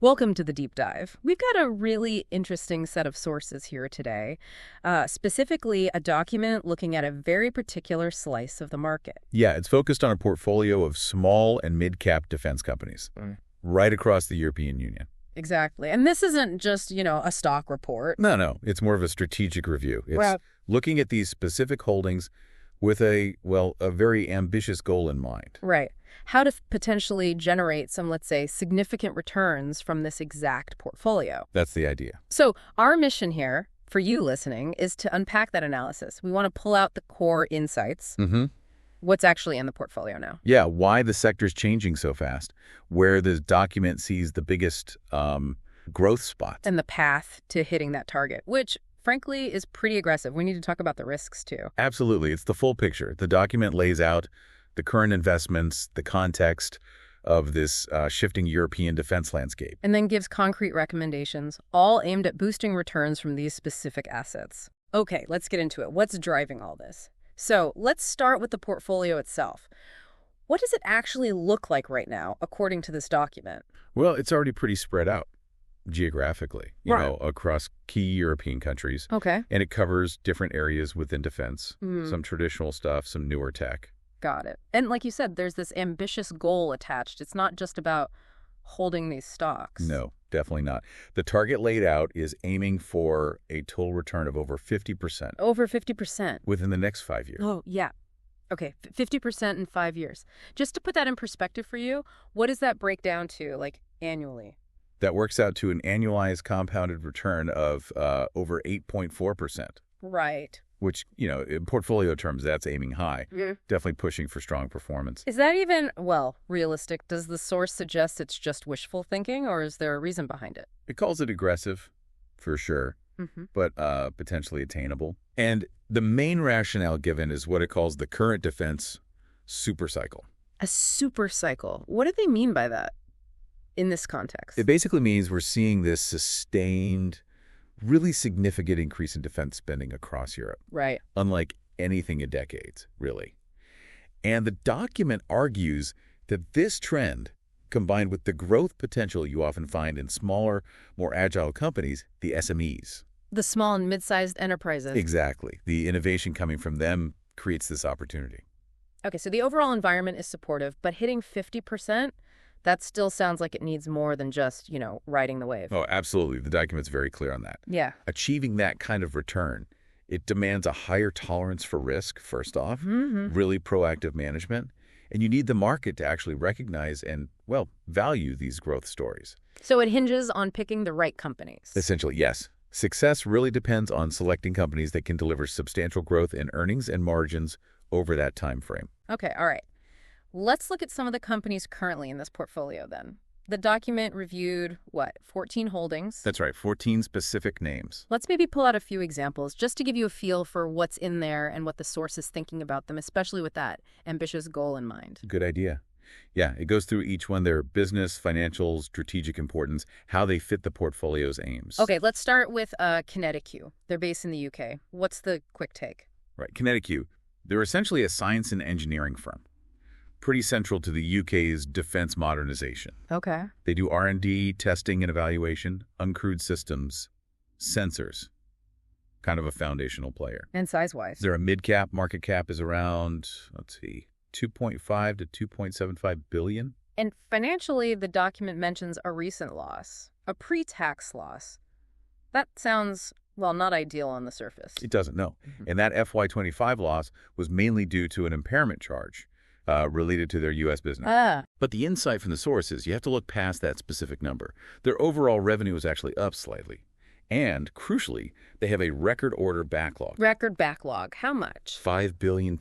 Welcome to the deep dive. We've got a really interesting set of sources here today, specifically a document looking at a very particular slice of the market. Yeah, it's focused on a portfolio of small and mid-cap defense companies right across the European Union. Exactly. And this isn't just, a stock report. No, it's more of a strategic review. It's Well, looking at these specific holdings with a very ambitious goal in mind. right. How to potentially generate some, let's say, significant returns from this exact portfolio. That's the idea. So our mission here, for you listening, is to unpack that analysis. We want to pull out the core insights. What's actually in the portfolio now? Yeah, why the sector's changing so fast, where this document sees the biggest growth spots. And the path to hitting that target, which, frankly, is pretty aggressive. We need to talk about the risks, too. Absolutely. It's the full picture. The document lays out the current investments, the context of this shifting European defense landscape. And then gives concrete recommendations, all aimed at boosting returns from these specific assets. Okay, let's get into it. What's driving all this? So let's start with the portfolio itself. What does it actually look like right now, according to this document? Well, it's already pretty spread out geographically, Right. across key European countries. Okay, And it covers different areas within defense, some traditional stuff, some newer tech. got it. And like you said, there's this ambitious goal attached. It's not just about holding these stocks. No, definitely not. The target laid out is aiming for a total return of over 50% Over 50%. within the next 5 years. Oh, yeah. Okay, 50% in 5 years. Just to put that in perspective for you, what does that break down to, like, annually? That works out to an annualized compounded return of over 8.4%, Right. which, in portfolio terms, that's aiming high, definitely pushing for strong performance. Is that even, realistic? Does the source suggest it's just wishful thinking, or is there a reason behind it? It calls it aggressive, for sure, but potentially attainable. And the main rationale given is what it calls the current defense super cycle. A super cycle. What do they mean by that in this context? It basically means we're seeing this sustained, really significant increase in defense spending across Europe, Right. unlike anything in decades, really. And the document argues that this trend, combined with the growth potential you often find in smaller, more agile companies, the SMEs. The small and mid-sized enterprises. Exactly. The innovation coming from them creates this opportunity. Okay, so the overall environment is supportive, but hitting 50%, that still sounds like it needs more than just, riding the wave. Oh, absolutely. The document's very clear on that. Yeah. Achieving that kind of return, it demands a higher tolerance for risk, first off, really proactive management, and you need the market to actually recognize and, value these growth stories. So it hinges on picking the right companies. Essentially, yes. Success really depends on selecting companies that can deliver substantial growth in earnings and margins over that time frame. Okay, all right. Let's look at some of the companies currently in this portfolio then. The document reviewed, 14 holdings? That's right, 14 specific names. Let's maybe pull out a few examples just to give you a feel for what's in there and what the source is thinking about them, especially with that ambitious goal in mind. Good idea. Yeah, it goes through each one, their business, financial, strategic importance, how they fit the portfolio's aims. Okay, let's start with QuinetiQ. They're based in the UK. What's the quick take? Right, QuinetiQ. They're essentially a science and engineering firm, pretty central to the UK's defense modernization. Okay. They do R&D, testing and evaluation, uncrewed systems, sensors, kind of a foundational player. And size-wise? They're a mid-cap, market cap is around, 2.5 to 2.75 billion. And financially, the document mentions a recent loss, a pre-tax loss. That sounds, not ideal on the surface. It doesn't, no. And that FY25 loss was mainly due to an impairment charge related to their U.S. business. But the insight from the source is you have to look past that specific number. Their overall revenue is actually up slightly. And, crucially, they have a record order backlog. Record backlog. How much? £5 billion.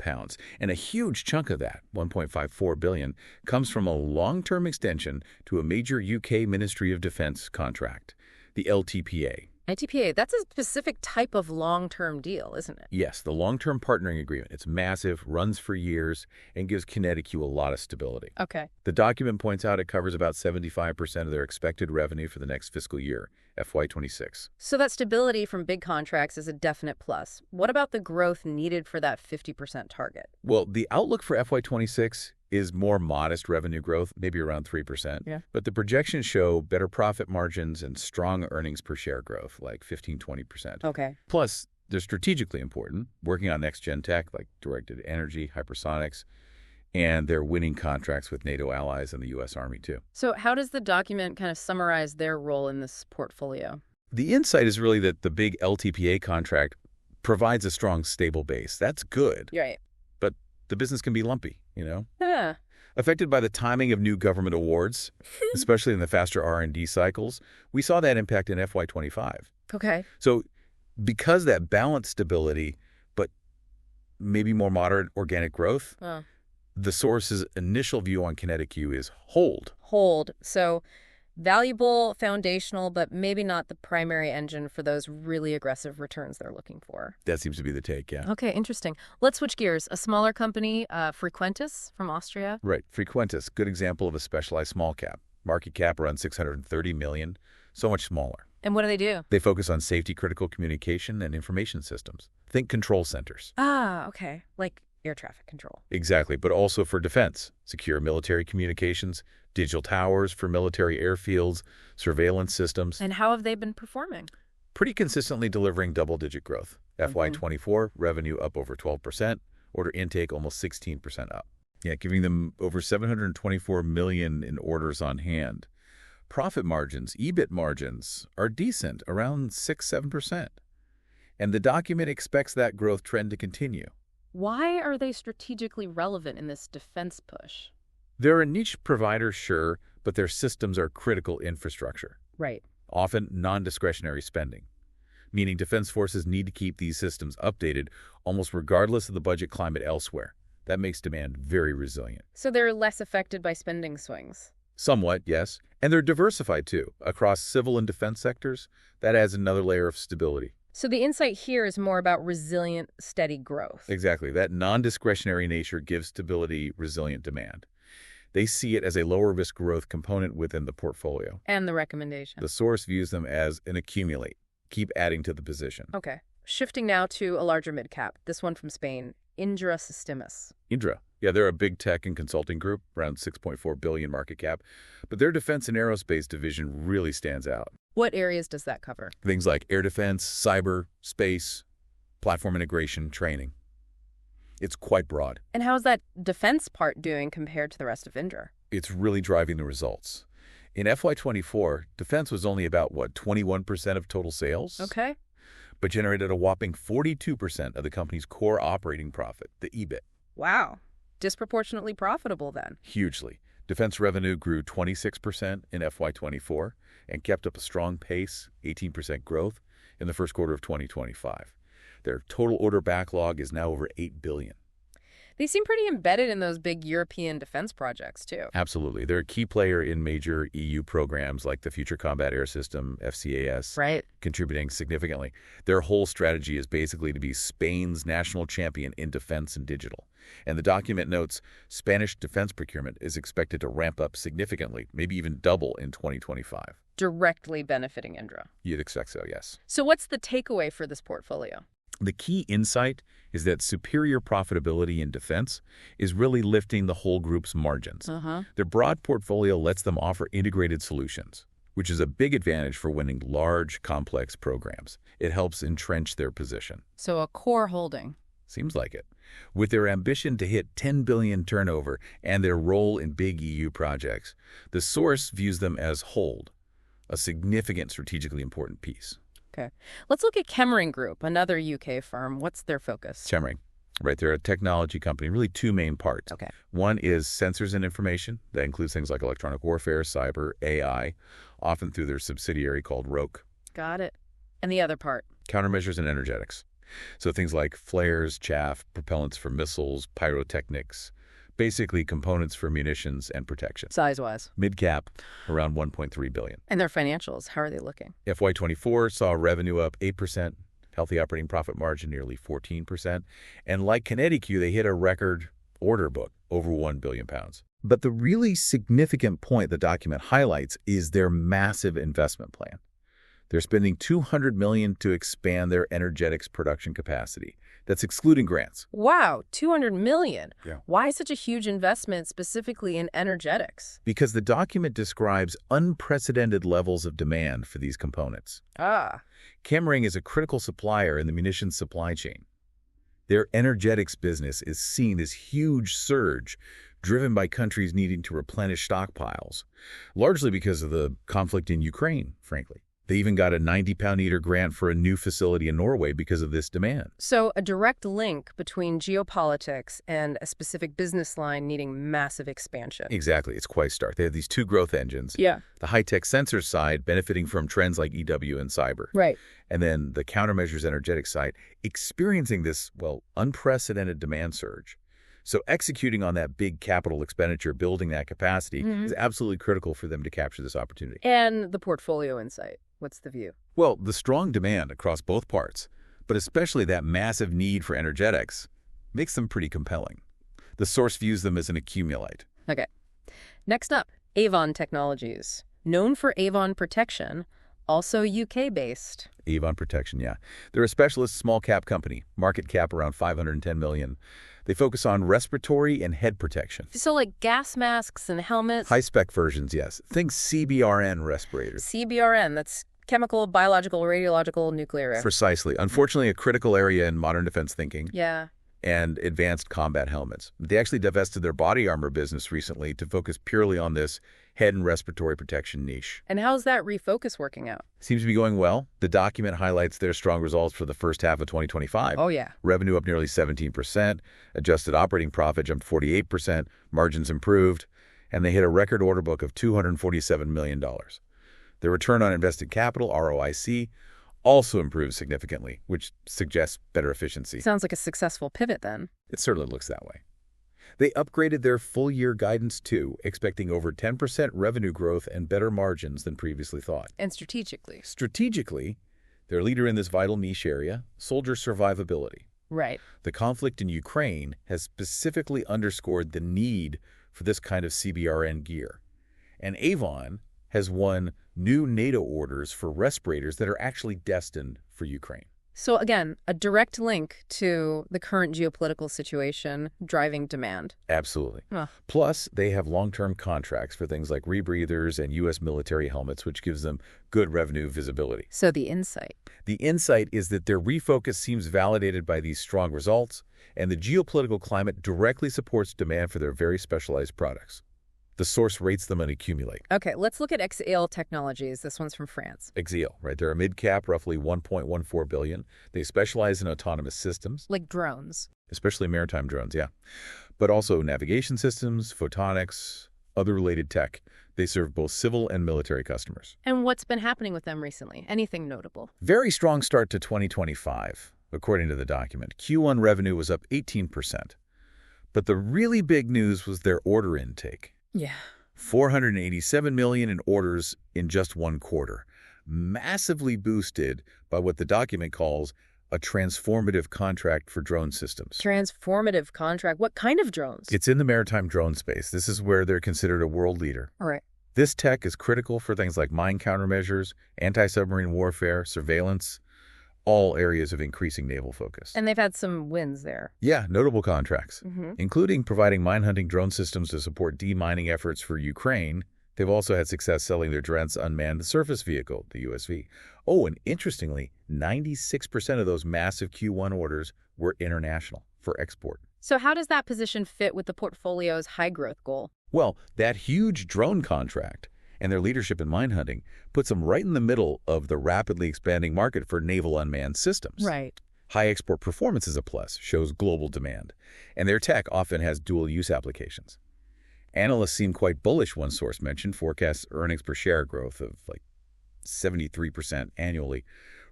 And a huge chunk of that, £1.54 billion, comes from a long-term extension to a major UK Ministry of Defence contract, the LTPA. LTPA, that's a specific type of long-term deal, isn't it? Yes, the long-term partnering agreement. It's massive, runs for years, and gives QuinetiQ a lot of stability. Okay. The document points out it covers about 75% of their expected revenue for the next fiscal year, FY26. So that stability from big contracts is a definite plus. What about the growth needed for that 50% target? Well, the outlook for FY26 is more modest revenue growth, maybe around 3%. Yeah. But the projections show better profit margins and strong earnings per share growth, like 15–20%. Okay. Plus, they're strategically important, working on next-gen tech like directed energy, hypersonics, and they're winning contracts with NATO allies and the U.S. Army, too. So how does the document kind of summarize their role in this portfolio? The insight is really that the big LTPA contract provides a strong, stable base. That's good. Right. But the business can be lumpy, Yeah. Affected by the timing of new government awards, especially in the faster R&D cycles. We saw that impact in FY25. Okay. So because that balanced stability, but maybe more moderate organic growth, the source's initial view on QuinetiQ is hold. Hold. So valuable, foundational, but maybe not the primary engine for those really aggressive returns they're looking for. That seems to be the take, yeah. Okay, interesting. Let's switch gears. A smaller company, Frequentis from Austria. Right. Frequentis, good example of a specialized small cap. Market cap around $630 million, so much smaller. And what do they do? They focus on safety-critical communication and information systems. Think control centers. Ah, okay. Like air traffic control. Exactly, but also for defense, secure military communications, digital towers for military airfields, surveillance systems. And how have they been performing? Pretty consistently delivering double-digit growth. FY24, revenue up over 12%, order intake almost 16% up. Yeah, giving them over $724 million in orders on hand. Profit margins, EBIT margins, are decent, around 6–7%. And the document expects that growth trend to continue. Why are they strategically relevant in this defense push? They're a niche provider, sure, but their systems are critical infrastructure. Right. Often non-discretionary spending, meaning defense forces need to keep these systems updated almost regardless of the budget climate elsewhere. That makes demand very resilient. So they're less affected by spending swings? Somewhat, yes. And they're diversified, too, across civil and defense sectors. That adds another layer of stability. So the insight here is more about resilient, steady growth. Exactly. That non-discretionary nature gives stability, resilient demand. They see it as a lower-risk growth component within the portfolio. And the recommendation. The source views them as an accumulate. Keep adding to the position. Okay. Shifting now to a larger mid-cap, this one from Spain, Indra Sistemas. Indra. Yeah, they're a big tech and consulting group, around $6.4 billion market cap. But their defense and aerospace division really stands out. What areas does that cover? Things like air defense, cyber, space, platform integration, training. It's quite broad. And how's that defense part doing compared to the rest of Indra? It's really driving the results. In FY24, defense was only about, 21% of total sales? Okay. But generated a whopping 42% of the company's core operating profit, the EBIT. Wow. Disproportionately profitable then. Hugely. Defense revenue grew 26% in FY24 and kept up a strong pace, 18% growth, in the first quarter of 2025. Their total order backlog is now over $8 billion. They seem pretty embedded in those big European defense projects, too. Absolutely. They're a key player in major EU programs like the Future Combat Air System, FCAS, right, contributing significantly. Their whole strategy is basically to be Spain's national champion in defense and digital. And the document notes Spanish defense procurement is expected to ramp up significantly, maybe even double in 2025. Directly benefiting Indra. You'd expect so, yes. So what's the takeaway for this portfolio? The key insight is that superior profitability in defense is really lifting the whole group's margins. Their broad portfolio lets them offer integrated solutions, which is a big advantage for winning large, complex programs. It helps entrench their position. So a core holding. Seems like it. With their ambition to hit $10 billion turnover and their role in big EU projects, the source views them as hold, a significant strategically important piece. Okay. Let's look at Chemring Group, another UK firm. What's their focus? Chemring. Right, they're a technology company, really two main parts. Okay. One is sensors and information. That includes things like electronic warfare, cyber, AI, often through their subsidiary called Roke. Got it. And the other part? Countermeasures and energetics. So things like flares, chaff, propellants for missiles, pyrotechnics, basically components for munitions and protection. Size-wise? Mid-cap, around $1.3 billion. And their financials, how are they looking? FY24 saw revenue up 8%, healthy operating profit margin nearly 14%. And like QuinetiQ, they hit a record order book, over £1 billion. But the really significant point the document highlights is their massive investment plan. They're spending $200 million to expand their energetics production capacity. That's excluding grants. Wow, $200 million. Yeah. Why such a huge investment specifically in energetics? Because the document describes unprecedented levels of demand for these components. Ah. Chemring is a critical supplier in the munitions supply chain. Their energetics business is seeing this huge surge driven by countries needing to replenish stockpiles, largely because of the conflict in Ukraine, frankly. They even got a 90-pound-liter grant for a new facility in Norway because of this demand. So a direct link between geopolitics and a specific business line needing massive expansion. Exactly. It's quite stark. They have these two growth engines. Yeah. The high-tech sensor side benefiting from trends like EW and cyber. Right. And then the countermeasures energetic side experiencing this, well, unprecedented demand surge. So executing on that big capital expenditure, building that capacity, is absolutely critical for them to capture this opportunity. And the portfolio insight. What's the view? Well, the strong demand across both parts, but especially that massive need for energetics, makes them pretty compelling. The source views them as an accumulate. Okay. Next up, AVON Technologies. Known for AVON protection, also UK-based. AVON Protection, yeah. They're a specialist small-cap company, market cap around $510 million. They focus on respiratory and head protection. So like gas masks and helmets? High-spec versions, yes. Think CBRN respirators. CBRN, that's chemical, biological, radiological, nuclear. Precisely. Unfortunately, a critical area in modern defense thinking. Yeah. And advanced combat helmets. They actually divested their body armor business recently to focus purely on this head and respiratory protection niche. And how's that refocus working out? Seems to be going well. The document highlights their strong results for the first half of 2025. Oh, yeah. Revenue up nearly 17%, adjusted operating profit jumped 48%, margins improved, and they hit a record order book of $247 million. Their return on invested capital, ROIC, also improved significantly, which suggests better efficiency. Sounds like a successful pivot then. It certainly looks that way. They upgraded their full-year guidance too, expecting over 10% revenue growth and better margins than previously thought. And strategically? Strategically, they're a leader in this vital niche area, soldier survivability. Right. The conflict in Ukraine has specifically underscored the need for this kind of CBRN gear. And AVON has won new NATO orders for respirators that are actually destined for Ukraine. So again, a direct link to the current geopolitical situation driving demand. Absolutely. Huh. Plus, they have long-term contracts for things like rebreathers and U.S. military helmets, which gives them good revenue visibility. So the insight? The insight is that their refocus seems validated by these strong results, and the geopolitical climate directly supports demand for their very specialized products. The source rates them an accumulate. Okay, let's look at Exail Technologies. This one's from France. Exail, right? They're a mid-cap, roughly $1.14 billion. They specialize in autonomous systems. Like drones. Especially maritime drones, yeah. But also navigation systems, photonics, other related tech. They serve both civil and military customers. And what's been happening with them recently? Anything notable? Very strong start to 2025, according to the document. Q1 revenue was up 18%. But the really big news was their order intake. Yeah. $487 million in orders in just one quarter, massively boosted by what the document calls a transformative contract for drone systems. Transformative contract? What kind of drones? It's in the maritime drone space. This is where they're considered a world leader. All right. This tech is critical for things like mine countermeasures, anti-submarine warfare, surveillance, all areas of increasing naval focus. And they've had some wins there. Yeah, notable contracts, including providing mine-hunting drone systems to support demining efforts for Ukraine. They've also had success selling their Drent's unmanned surface vehicle, the USV. Oh, and interestingly, 96% of those massive Q1 orders were international for export. So how does that position fit with the portfolio's high-growth goal? Well, that huge drone contract and their leadership in mine hunting puts them right in the middle of the rapidly expanding market for naval unmanned systems. Right. High export performance is a plus, shows global demand, and their tech often has dual-use applications. Analysts seem quite bullish, one source mentioned, forecasts earnings per share growth of like 73% annually,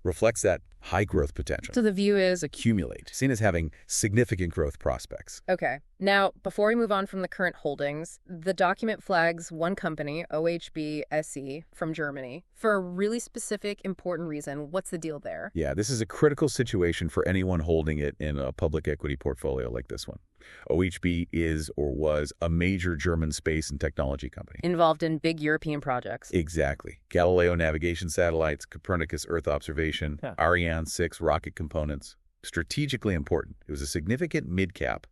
reflects that high growth potential. So the view is Accumulate, seen as having significant growth prospects. okay. Now, before we move on from the current holdings, the document flags one company, OHB SE, from Germany, for a really specific, important reason. What's the deal there? Yeah, this is a critical situation for anyone holding it in a public equity portfolio like this one. OHB is or was a major German space and technology company. Involved in big European projects. Exactly. Galileo navigation satellites, Copernicus Earth observation, Ariane 6 rocket components. Strategically important. It was a significant mid-cap,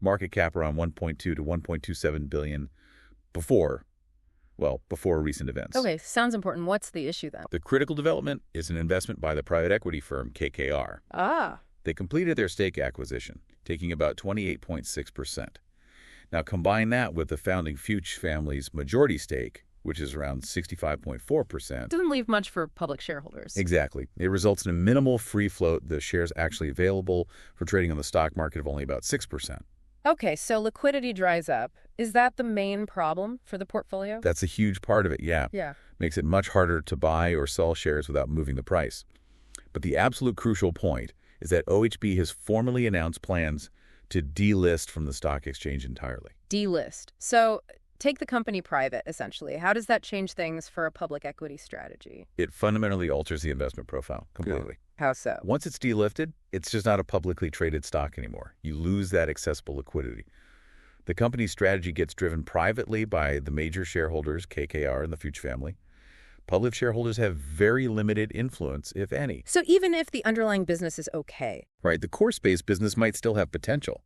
market cap around 1.2 to 1.27 billion before recent events. Okay, sounds important. What's the issue then? The critical development is an investment by the private equity firm KKR. Ah. They completed their stake acquisition, taking about 28.6%. Now combine that with the founding Fuchs family's majority stake, which is around 65.4%. Doesn't leave much for public shareholders. Exactly. It results in a minimal free float, the shares actually available for trading on the stock market of only about 6%. Okay, so liquidity dries up. Is that the main problem for the portfolio? That's a huge part of it, yeah. Yeah. Makes it much harder to buy or sell shares without moving the price. But the absolute crucial point is that OHB has formally announced plans to delist from the stock exchange entirely. Delist. So take the company private, essentially. How does that change things for a public equity strategy? It fundamentally alters the investment profile completely. How so? Once it's delisted, it's just not a publicly traded stock anymore. You lose that accessible liquidity. The company's strategy gets driven privately by the major shareholders, KKR and the Fuchs family. Public shareholders have very limited influence, if any. So even if the underlying business is okay. Right, the core space business might still have potential.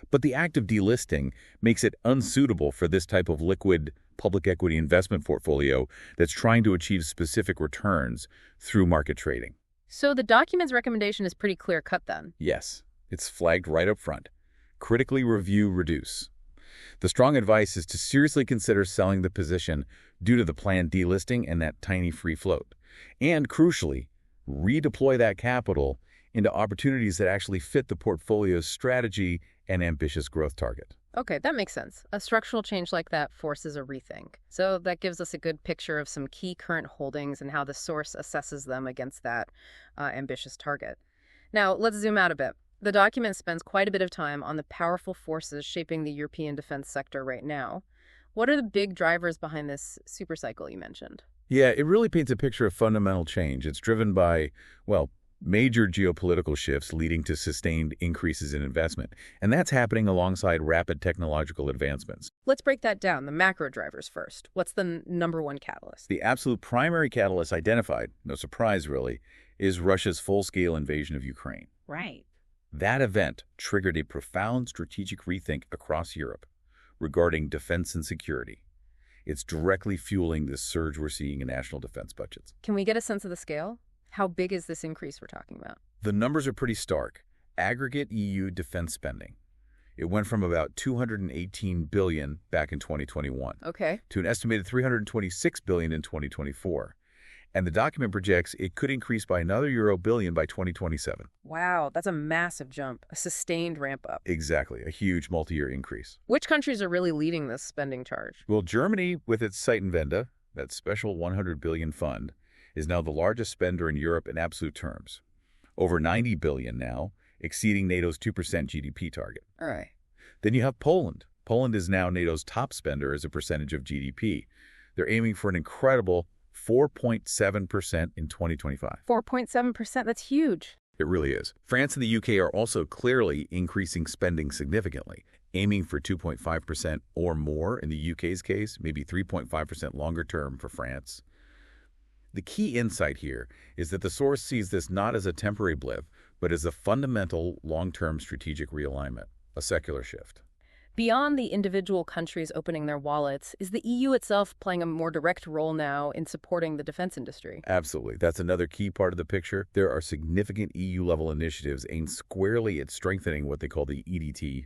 But the act of delisting makes it unsuitable for this type of liquid public equity investment portfolio that's trying to achieve specific returns through market trading. So the document's recommendation is pretty clear-cut then. Yes, it's flagged right up front. Critically review, reduce. The strong advice is to seriously consider selling the position due to the planned delisting and that tiny free float. And crucially, redeploy that capital into opportunities that actually fit the portfolio's strategy and ambitious growth target. Okay, that makes sense. A structural change like that forces a rethink. So that gives us a good picture of some key current holdings and how the source assesses them against that ambitious target. Now, let's zoom out a bit. The document spends quite a bit of time on the powerful forces shaping the European defense sector right now. What are the big drivers behind this supercycle you mentioned? Yeah, it really paints a picture of fundamental change. It's driven by, major geopolitical shifts leading to sustained increases in investment. And that's happening alongside rapid technological advancements. Let's break that down, the macro drivers first. What's the number one catalyst? The absolute primary catalyst identified, no surprise really, is Russia's full-scale invasion of Ukraine. Right. That event triggered a profound strategic rethink across Europe regarding defense and security. It's directly fueling this surge we're seeing in national defense budgets. Can we get a sense of the scale? How big is this increase we're talking about? The numbers are pretty stark. Aggregate EU defense spending. It went from about $218 billion back in 2021 to an estimated $326 billion in 2024. And the document projects it could increase by another Euro billion by 2027. Wow, that's a massive jump, a sustained ramp up. Exactly, a huge multi-year increase. Which countries are really leading this spending charge? Well, Germany, with its Zeitenwende, that special 100 billion fund, is now the largest spender in Europe in absolute terms. Over 90 billion now, exceeding NATO's 2% GDP target. All right. Then you have Poland. Poland is now NATO's top spender as a percentage of GDP. They're aiming for an incredible 4.7% in 2025. 4.7%, that's huge. It really is. France and the UK are also clearly increasing spending significantly, aiming for 2.5% or more in the UK's case, maybe 3.5% longer term for France. The key insight here is that the source sees this not as a temporary blip, but as a fundamental long-term strategic realignment, a secular shift. Beyond the individual countries opening their wallets, is the EU itself playing a more direct role now in supporting the defense industry? Absolutely. That's another key part of the picture. There are significant EU-level initiatives aimed squarely at strengthening what they call the EDT,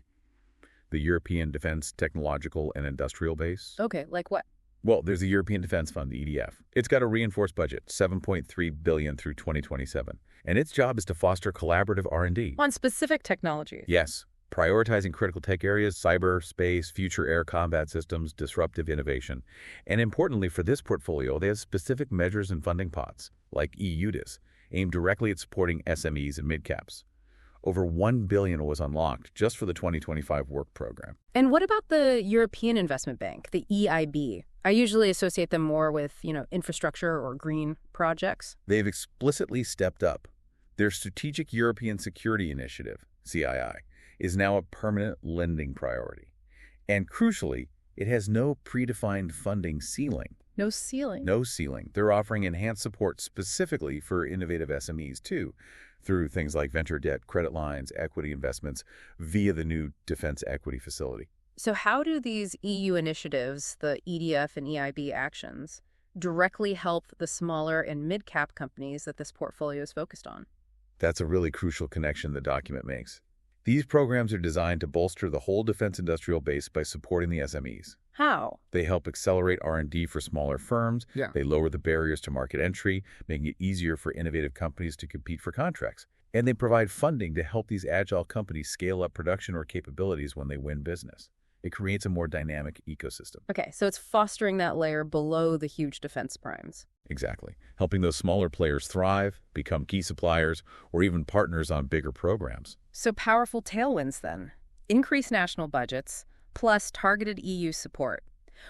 the European Defense Technological and Industrial Base. Okay, like what? Well, there's the European Defense Fund, the EDF. It's got a reinforced budget, $7.3 billion through 2027. And its job is to foster collaborative R&D. On specific technologies? Yes. Prioritizing critical tech areas, cyber, space, future air combat systems, disruptive innovation. And importantly for this portfolio, they have specific measures and funding pots, like EUDIS, aimed directly at supporting SMEs and midcaps. Over $1 billion was unlocked just for the 2025 work program. And what about the European Investment Bank, the EIB? I usually associate them more with, infrastructure or green projects. They've explicitly stepped up. Their Strategic European Security Initiative, CII, is now a permanent lending priority. And crucially, it has no predefined funding ceiling. No ceiling? No ceiling. They're offering enhanced support specifically for innovative SMEs, too, through things like venture debt, credit lines, equity investments, via the new Defense Equity Facility. So how do these EU initiatives, the EDF and EIB actions, directly help the smaller and mid-cap companies that this portfolio is focused on? That's a really crucial connection the document makes. These programs are designed to bolster the whole defense industrial base by supporting the SMEs. How? They help accelerate R&D for smaller firms. Yeah. They lower the barriers to market entry, making it easier for innovative companies to compete for contracts. And they provide funding to help these agile companies scale up production or capabilities when they win business. It creates a more dynamic ecosystem. Okay, so it's fostering that layer below the huge defense primes. Exactly. Helping those smaller players thrive, become key suppliers, or even partners on bigger programs. So powerful tailwinds then. Increased national budgets, plus targeted EU support.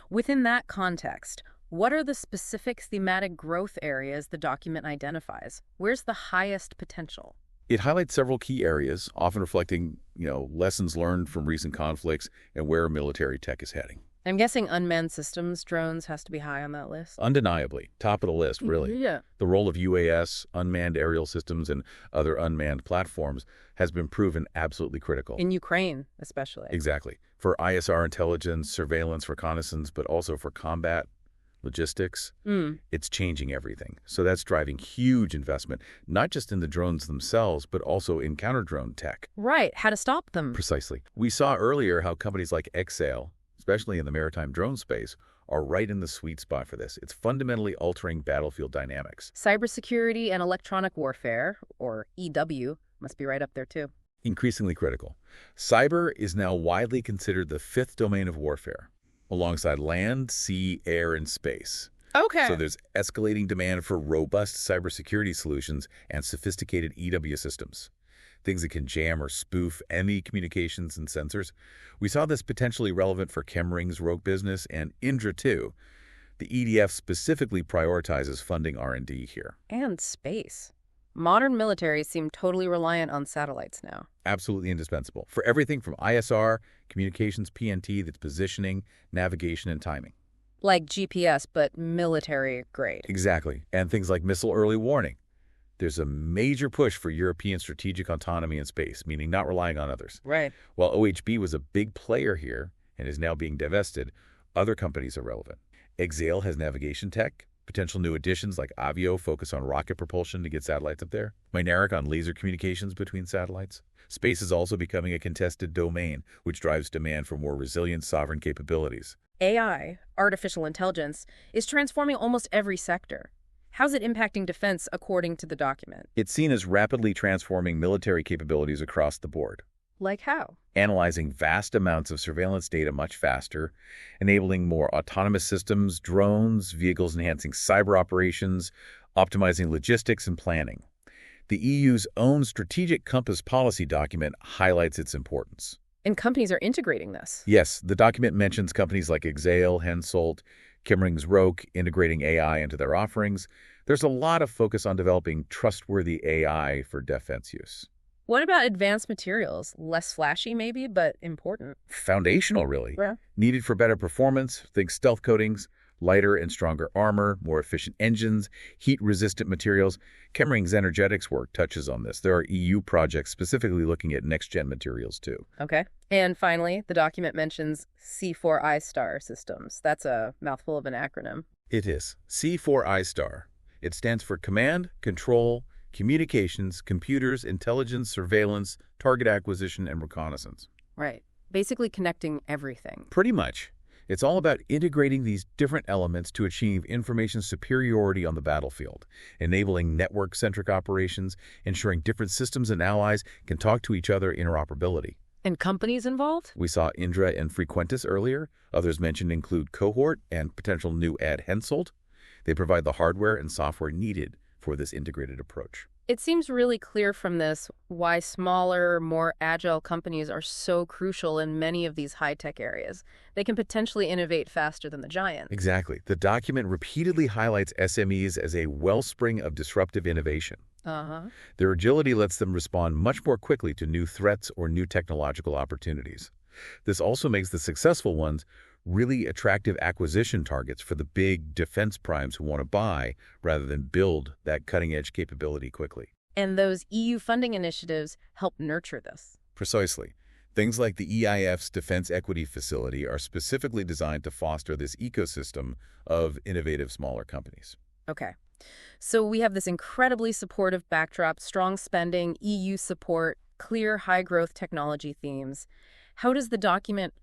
Within that context, what are the specific thematic growth areas the document identifies? Where's the highest potential? It highlights several key areas, often reflecting, lessons learned from recent conflicts and where military tech is heading. I'm guessing unmanned systems, drones, has to be high on that list. Undeniably. Top of the list, really. Yeah. The role of UAS, unmanned aerial systems, and other unmanned platforms has been proven absolutely critical. In Ukraine, especially. Exactly. For ISR intelligence, surveillance, reconnaissance, but also for combat, logistics, it's changing everything. So that's driving huge investment, not just in the drones themselves, but also in counter-drone tech. Right. How to stop them. Precisely. We saw earlier how companies like Exail, especially in the maritime drone space, are right in the sweet spot for this. It's fundamentally altering battlefield dynamics. Cybersecurity and electronic warfare, or EW, must be right up there too. Increasingly critical. Cyber is now widely considered the fifth domain of warfare, alongside land, sea, air, and space. Okay. So there's escalating demand for robust cybersecurity solutions and sophisticated EW systems. Things that can jam or spoof any communications and sensors. We saw this potentially relevant for Chemring's rogue business and Indra too. The EDF specifically prioritizes funding R&D here. And space. Modern militaries seem totally reliant on satellites now. Absolutely indispensable for everything from ISR, communications, PNT, that's positioning, navigation, and timing. Like GPS, but military grade. Exactly. And things like missile early warning. There's a major push for European strategic autonomy in space, meaning not relying on others. Right. While OHB was a big player here and is now being divested, other companies are relevant. Exail has navigation tech. Potential new additions like AVON focus on rocket propulsion to get satellites up there. Mynaric on laser communications between satellites. Space is also becoming a contested domain, which drives demand for more resilient sovereign capabilities. AI, artificial intelligence, is transforming almost every sector. How's it impacting defense according to the document? It's seen as rapidly transforming military capabilities across the board. Like how? Analyzing vast amounts of surveillance data much faster, enabling more autonomous systems, drones, vehicles enhancing cyber operations, optimizing logistics and planning. The EU's own Strategic Compass policy document highlights its importance. And companies are integrating this. Yes, the document mentions companies like Exail, Hensoldt, Chemring's Roke integrating AI into their offerings. There's a lot of focus on developing trustworthy AI for defense use. What about advanced materials? Less flashy maybe, but important. Foundational, really. Yeah. Needed for better performance. Think stealth coatings, lighter and stronger armor, more efficient engines, heat-resistant materials. Chemring's energetics work touches on this. There are EU projects specifically looking at next-gen materials, too. Okay. And finally, the document mentions C4I Star systems. That's a mouthful of an acronym. It is. C4I Star. It stands for Command, Control, Communications, Computers, Intelligence, Surveillance, Target Acquisition, and Reconnaissance. Right. Basically connecting everything. Pretty much. It's all about integrating these different elements to achieve information superiority on the battlefield, enabling network-centric operations, ensuring different systems and allies can talk to each other interoperability. And companies involved? We saw Indra and Frequentis earlier. Others mentioned include Cohort and potential new add Hensoldt. They provide the hardware and software needed for this integrated approach. It seems really clear from this why smaller, more agile companies are so crucial in many of these high-tech areas. They can potentially innovate faster than the giants. Exactly. The document repeatedly highlights SMEs as a wellspring of disruptive innovation. Their agility lets them respond much more quickly to new threats or new technological opportunities. This also makes the successful ones really attractive acquisition targets for the big defense primes who want to buy rather than build that cutting-edge capability quickly. And those EU funding initiatives help nurture this. Precisely. Things like the EIF's Defense Equity Facility are specifically designed to foster this ecosystem of innovative smaller companies. Okay. So we have this incredibly supportive backdrop, strong spending, EU support, clear high-growth technology themes. How does the document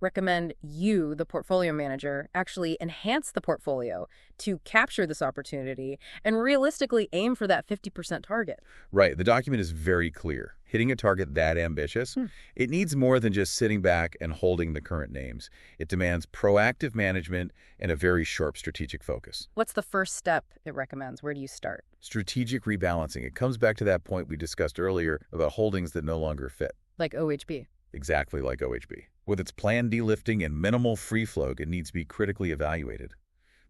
recommend you, the portfolio manager, actually enhance the portfolio to capture this opportunity and realistically aim for that 50% target? Right. The document is very clear. Hitting a target that ambitious, it needs more than just sitting back and holding the current names. It demands proactive management and a very sharp strategic focus. What's the first step it recommends? Where do you start? Strategic rebalancing. It comes back to that point we discussed earlier about holdings that no longer fit. Like OHB. Exactly like OHB. With its planned delisting and minimal free float, it needs to be critically evaluated.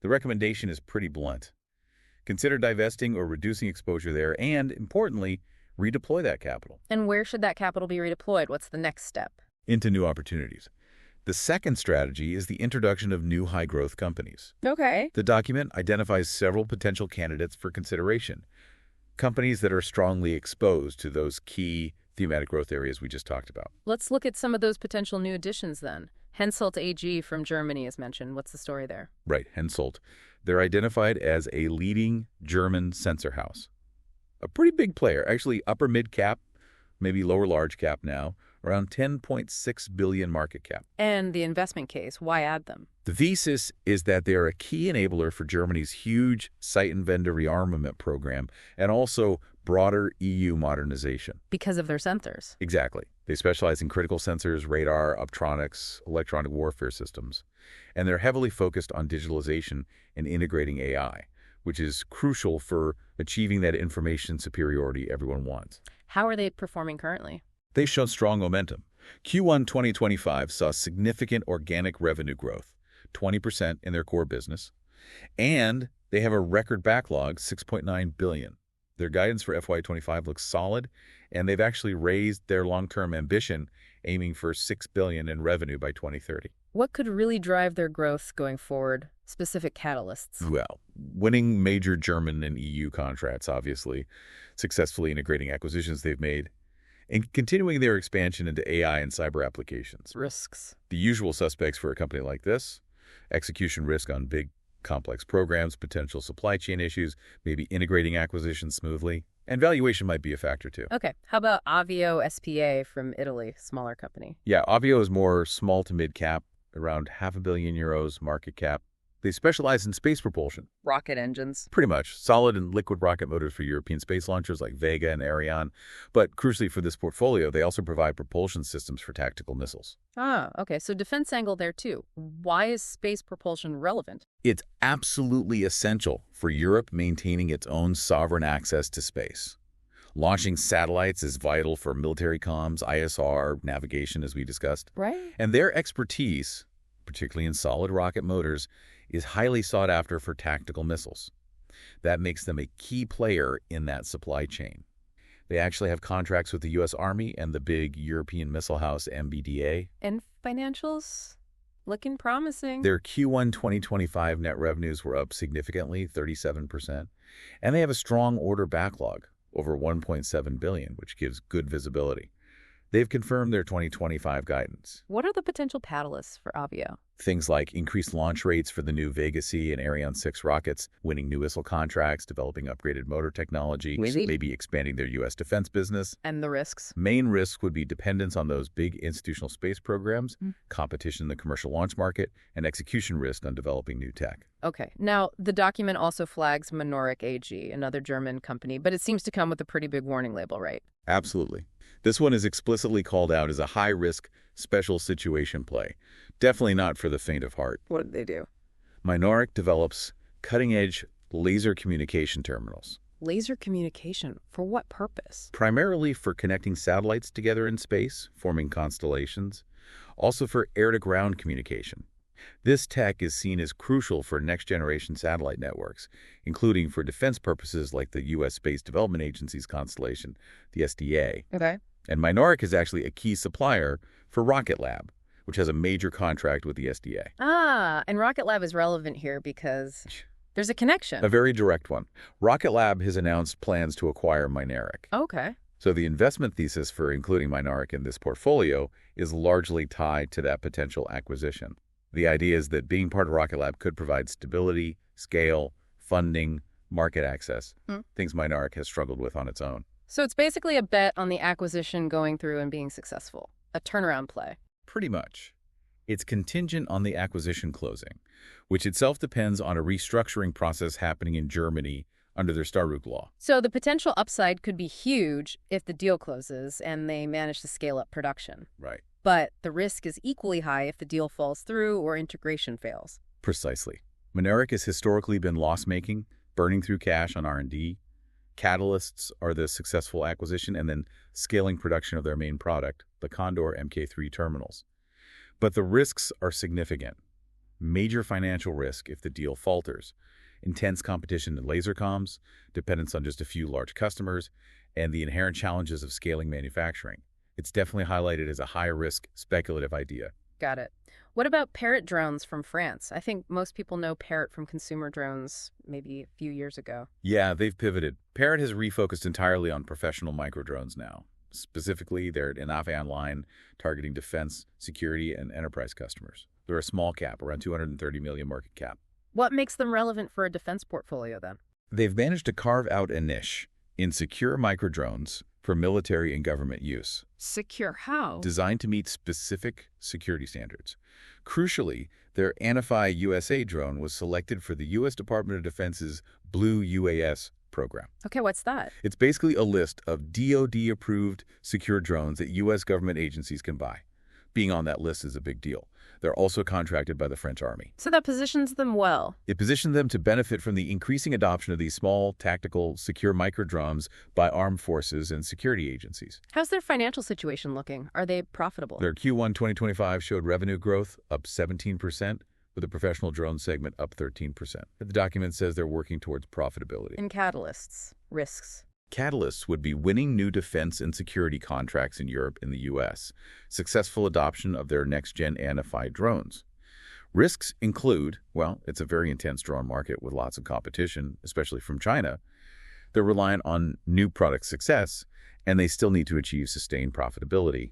The recommendation is pretty blunt. Consider divesting or reducing exposure there and, importantly, redeploy that capital. And where should that capital be redeployed? What's the next step? Into new opportunities. The second strategy is the introduction of new high-growth companies. Okay. The document identifies several potential candidates for consideration. Companies that are strongly exposed to those key thematic growth areas we just talked about. Let's look at some of those potential new additions then. Hensoldt AG from Germany is mentioned. What's the story there? Right, Hensoldt. They're identified as a leading German sensor house. A pretty big player, actually upper mid-cap, maybe lower large cap now, around 10.6 billion market cap. And the investment case, why add them? The thesis is that they are a key enabler for Germany's huge site and vendor rearmament program and also broader EU modernization. Because of their sensors. Exactly. They specialize in critical sensors, radar, optronics, electronic warfare systems, and they're heavily focused on digitalization and integrating AI, which is crucial for achieving that information superiority everyone wants. How are they performing currently? They've shown strong momentum. Q1 2025 saw significant organic revenue growth, 20% in their core business, and they have a record backlog, 6.9 billion. Their guidance for FY25 looks solid, and they've actually raised their long-term ambition, aiming for 6 billion in revenue by 2030. What could really drive their growth going forward? Specific catalysts? Well, winning major German and EU contracts, obviously, successfully integrating acquisitions they've made, and continuing their expansion into AI and cyber applications. Risks. The usual suspects for a company like this: execution risk on big, complex programs, potential supply chain issues, maybe integrating acquisitions smoothly, and valuation might be a factor too. Okay. How about Avio SPA from Italy, smaller company? Yeah, Avio is more small to mid-cap, around €500 million market cap. They specialize in space propulsion. Rocket engines. Pretty much. Solid and liquid rocket motors for European space launchers like Vega and Ariane. But crucially for this portfolio, they also provide propulsion systems for tactical missiles. Ah, okay. So defense angle there too. Why is space propulsion relevant? It's absolutely essential for Europe maintaining its own sovereign access to space. Launching satellites is vital for military comms, ISR, navigation, as we discussed. Right. And their expertise, particularly in solid rocket motors, is highly sought after for tactical missiles. That makes them a key player in that supply chain. They actually have contracts with the U.S. Army and the big European missile house MBDA. And financials? Looking promising. Their Q1 2025 net revenues were up significantly, 37%. And they have a strong order backlog, over 1.7 billion, which gives good visibility. They've confirmed their 2025 guidance. What are the potential catalysts for Avio? Things like increased launch rates for the new Vega C and Ariane 6 rockets, winning new missile contracts, developing upgraded motor technology, maybe expanding their U.S. defense business. And the risks? Main risks would be dependence on those big institutional space programs, competition in the commercial launch market, and execution risk on developing new tech. Okay. Now, the document also flags Chemring AG, another German company, but it seems to come with a pretty big warning label, right? Absolutely. This one is explicitly called out as a high-risk, special situation play. Definitely not for the faint of heart. What did they do? Chemring develops cutting-edge laser communication terminals. Laser communication. For what purpose? Primarily for connecting satellites together in space, forming constellations. Also for air-to-ground communication. This tech is seen as crucial for next-generation satellite networks, including for defense purposes like the U.S. Space Development Agency's constellation, the SDA. Okay. And Mynaric is actually a key supplier for Rocket Lab, which has a major contract with the SDA. Ah, and Rocket Lab is relevant here because there's a connection. A very direct one. Rocket Lab has announced plans to acquire Mynaric. Okay. So the investment thesis for including Mynaric in this portfolio is largely tied to that potential acquisition. The idea is that being part of Rocket Lab could provide stability, scale, funding, market access, things Mynaric has struggled with on its own. So it's basically a bet on the acquisition going through and being successful. A turnaround play. Pretty much. It's contingent on the acquisition closing, which itself depends on a restructuring process happening in Germany under their Staruk law. So the potential upside could be huge if the deal closes and they manage to scale up production. Right. But the risk is equally high if the deal falls through or integration fails. Precisely. Mynaric has historically been loss-making, burning through cash on R&D. Catalysts are the successful acquisition and then scaling production of their main product, the Condor Mk3 terminals. But the risks are significant. Major financial risk if the deal falters, intense competition in laser comms, dependence on just a few large customers, and the inherent challenges of scaling manufacturing. It's definitely highlighted as a high-risk, speculative idea. Got it. What about Parrot drones from France? I think most people know Parrot from consumer drones maybe a few years ago. Yeah, they've pivoted. Parrot has refocused entirely on professional microdrones now. Specifically, they're an AVON line targeting defense, security, and enterprise customers. They're a small cap, around 230 million market cap. What makes them relevant for a defense portfolio then? They've managed to carve out a niche in secure microdrones for military and government use. Secure how? Designed to meet specific security standards. Crucially, their Anify USA drone was selected for the U.S. Department of Defense's Blue UAS program. Okay, what's that? It's basically a list of DoD-approved secure drones that U.S. government agencies can buy. Being on that list is a big deal. They're also contracted by the French Army. So that positions them well. It positions them to benefit from the increasing adoption of these small, tactical, secure microdrones by armed forces and security agencies. How's their financial situation looking? Are they profitable? Their Q1 2025 showed revenue growth up 17%, with the professional drone segment up 13%. The document says they're working towards profitability. And catalysts, risks. Catalysts would be winning new defense and security contracts in Europe and the U.S., successful adoption of their next-gen Anify drones. Risks include, well, it's a very intense drone market with lots of competition, especially from China. They're reliant on new product success, and they still need to achieve sustained profitability,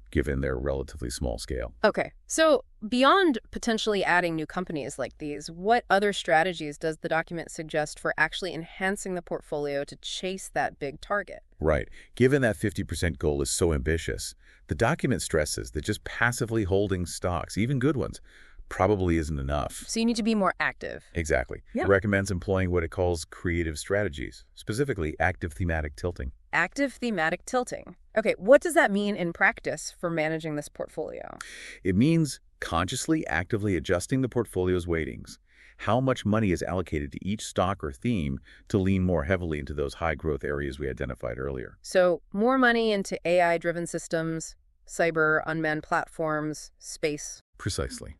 given their relatively small scale. Okay, so beyond potentially adding new companies like these, what other strategies does the document suggest for actually enhancing the portfolio to chase that big target? Right. Given that 50% goal is so ambitious, the document stresses that just passively holding stocks, even good ones, probably isn't enough. So you need to be more active. Exactly. Yeah. It recommends employing what it calls creative strategies, specifically active thematic tilting. Active thematic tilting. Okay, what does that mean in practice for managing this portfolio? It means consciously, actively adjusting the portfolio's weightings, how much money is allocated to each stock or theme to lean more heavily into those high-growth areas we identified earlier. So more money into AI-driven systems, cyber, unmanned platforms, space. Precisely.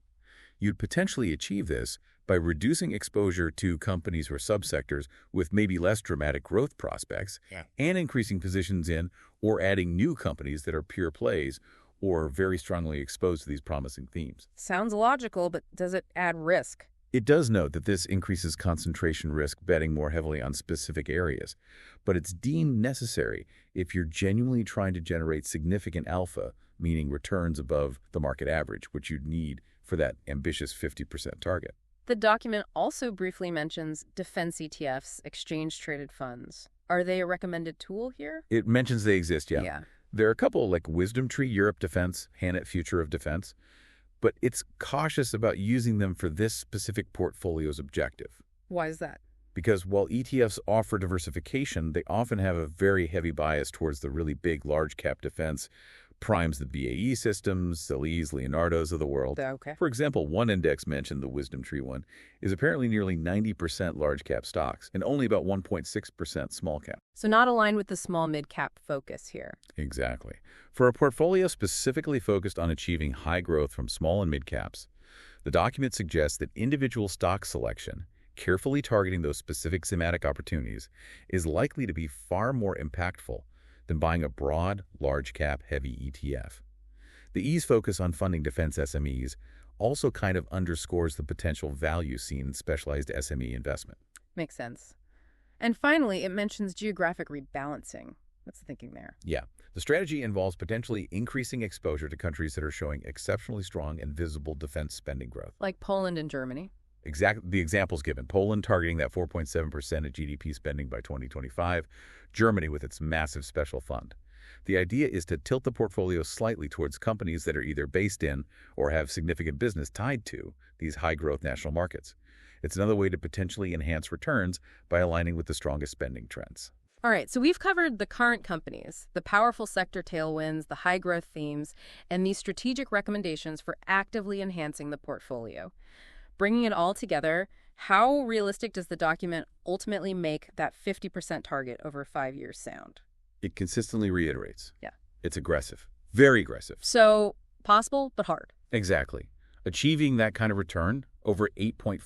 You'd potentially achieve this by reducing exposure to companies or subsectors with maybe less dramatic growth prospects and increasing positions in or adding new companies that are pure plays or very strongly exposed to these promising themes. Sounds logical, but does it add risk? It does note that this increases concentration risk betting more heavily on specific areas, but it's deemed necessary if you're genuinely trying to generate significant alpha, meaning returns above the market average, which you'd need for that ambitious 50% target. The document also briefly mentions defense ETFs, exchange-traded funds. Are they a recommended tool here? It mentions they exist, yeah. Yeah. There are a couple like Wisdom Tree Europe Defense, Hanet Future of Defense, but it's cautious about using them for this specific portfolio's objective. Why is that? Because while ETFs offer diversification, they often have a very heavy bias towards the really big, large-cap defense primes the BAE Systems, Celes, Leonardos of the world. Okay. For example, one index mentioned, the Wisdom Tree one, is apparently nearly 90% large-cap stocks and only about 1.6% small-cap. So not aligned with the small mid-cap focus here. Exactly. For a portfolio specifically focused on achieving high growth from small and mid-caps, the document suggests that individual stock selection, carefully targeting those specific thematic opportunities, is likely to be far more impactful than buying a broad, large-cap, heavy ETF. The E's focus on funding defense SMEs also kind of underscores the potential value seen in specialized SME investment. Makes sense. And finally, it mentions geographic rebalancing. What's the thinking there? Yeah. The strategy involves potentially increasing exposure to countries that are showing exceptionally strong and visible defense spending growth. Like Poland and Germany? The examples given. Poland targeting that 4.7% of GDP spending by 2025, Germany with its massive special fund. The idea is to tilt the portfolio slightly towards companies that are either based in or have significant business tied to these high-growth national markets. It's another way to potentially enhance returns by aligning with the strongest spending trends. All right, so we've covered the current companies, the powerful sector tailwinds, the high-growth themes, and these strategic recommendations for actively enhancing the portfolio. Bringing it all together, how realistic does the document ultimately make that 50% target over 5 years sound? It consistently reiterates. Yeah. It's aggressive. Very aggressive. So, possible, but hard. Exactly. Achieving that kind of return, over 8.4%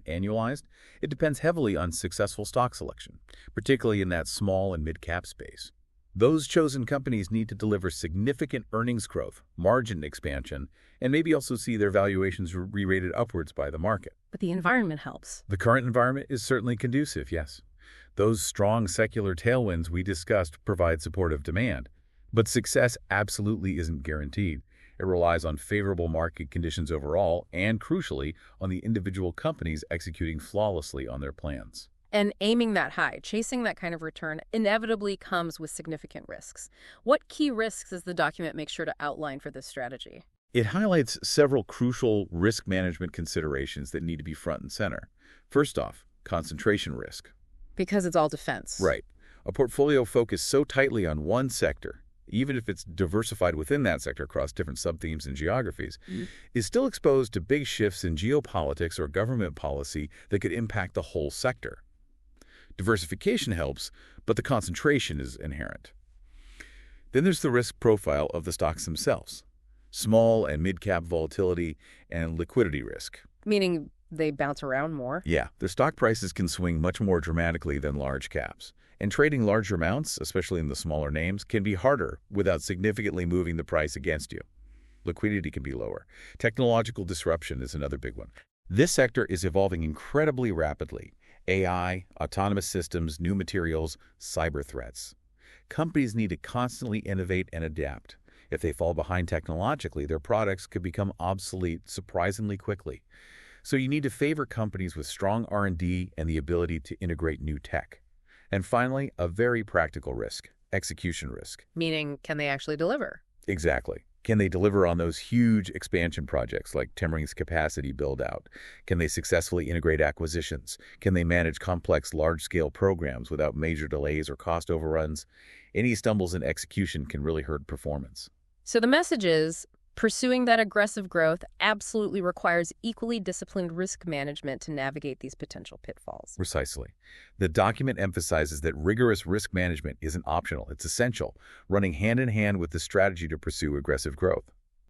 annualized, it depends heavily on successful stock selection, particularly in that small and mid-cap space. Those chosen companies need to deliver significant earnings growth, margin expansion, and maybe also see their valuations re-rated upwards by the market. But the environment helps. The current environment is certainly conducive, yes. Those strong secular tailwinds we discussed provide supportive demand. But success absolutely isn't guaranteed. It relies on favorable market conditions overall and, crucially, on the individual companies executing flawlessly on their plans. And aiming that high, chasing that kind of return, inevitably comes with significant risks. What key risks does the document make sure to outline for this strategy? It highlights several crucial risk management considerations that need to be front and center. First off, concentration risk. Because it's all defense. Right. A portfolio focused so tightly on one sector, even if it's diversified within that sector across different subthemes and geographies, is still exposed to big shifts in geopolitics or government policy that could impact the whole sector. Diversification helps, but the concentration is inherent. Then there's the risk profile of the stocks themselves. Small and mid-cap volatility and liquidity risk. Meaning they bounce around more? Yeah, their stock prices can swing much more dramatically than large caps. And trading larger amounts, especially in the smaller names, can be harder without significantly moving the price against you. Liquidity can be lower. Technological disruption is another big one. This sector is evolving incredibly rapidly. AI, autonomous systems, new materials, cyber threats. Companies need to constantly innovate and adapt. If they fall behind technologically, their products could become obsolete surprisingly quickly. So you need to favor companies with strong R&D and the ability to integrate new tech. And finally, a very practical risk, execution risk. Meaning, can they actually deliver? Exactly. Can they deliver on those huge expansion projects like Chemring's capacity build-out? Can they successfully integrate acquisitions? Can they manage complex large-scale programs without major delays or cost overruns? Any stumbles in execution can really hurt performance. So the message is, pursuing that aggressive growth absolutely requires equally disciplined risk management to navigate these potential pitfalls. Precisely. The document emphasizes that rigorous risk management isn't optional, it's essential, running hand in hand with the strategy to pursue aggressive growth.